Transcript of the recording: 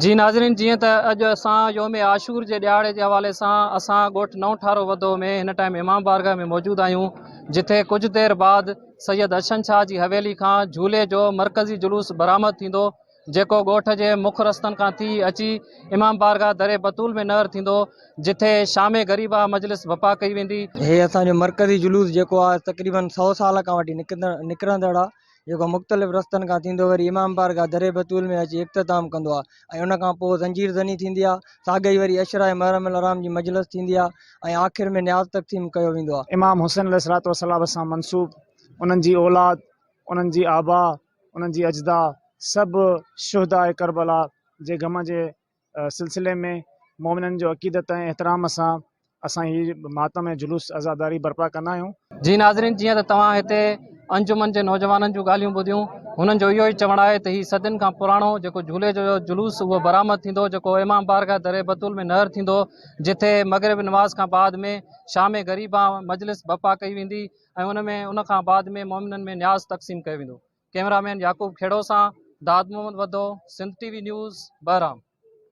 जी नाज़रीन, जीअं त अॼु असां योम आशूर जे ॾियारे जे हवाले सां असां ॻोठ नओं ठारो वधो में हिन टाइम इमाम बारगाह में मौजूदु आहियूं, जिथे कुझु देरि बाद सैयद हसन शाह जी हवेली खां झूले जो मरकज़ी जुलूस बरामद थींदो, जेको ॻोठ जे मुख्य रस्तनि खां थी अची इमाम बारगाह दरे बतूल में नहर थींदो, जिथे शाम ग़रीबा मजलिस बपा कई वेंदी। हे असांजो मरकज़ी जुलूस जेको आहे तक़रीबन 100 साल खां वठी निकिरंदड़ आहे, जेको मुख़्तलिफ़ रस्तनि खां थींदो वरी इमाम बारगाह दरे बतूल में अची इख़्तिताम कंदो आहे ऐं उन खां पोइ ज़ंजीर ज़नी थींदी आहे। साॻई वरी अशराए महरम आराम जी मजलिस थींदी आहे ऐं आख़िर में न्याज़ तक़सीम कयो वेंदो आहे। इमाम हुसैन अलैहिस्सलाम सां मनसूब उन्हनि जी औलाद, उन्हनि जी आबा, उन्हनि जी अजदा सभु शुहदा करबला जे गम जे सिलसिले में मोमिननि जो अक़ीदत ऐं एहतराम सां असां ही मातम ऐं जुलूस आज़ादारी बर्पा कंदा आहियूं। जी नाज़रीन, जीअं त तव्हां हिते अंजुमन जे नौजवाननि जूं ॻाल्हियूं ॿुधियूं, हुननि जो इहो ई चवणु आहे त हीउ सदियुनि खां पुराणो जेको झूले जो जुलूस उहो बरामद थींदो, जेको इमाम बारगाह दरे बतूल में नहर थींदो, जिथे मग़रिब नमाज़ खां बाद में शाम ग़रीबा मजलिस बपा कई वेंदी ऐं उन खां बाद में मोमिननि में न्याज़ तक़सीम कयो वेंदो। कैमरामैन याकूब खेड़ो सां दाद मोहम्मद वधो, सिंध TV न्यूज़, बहराम।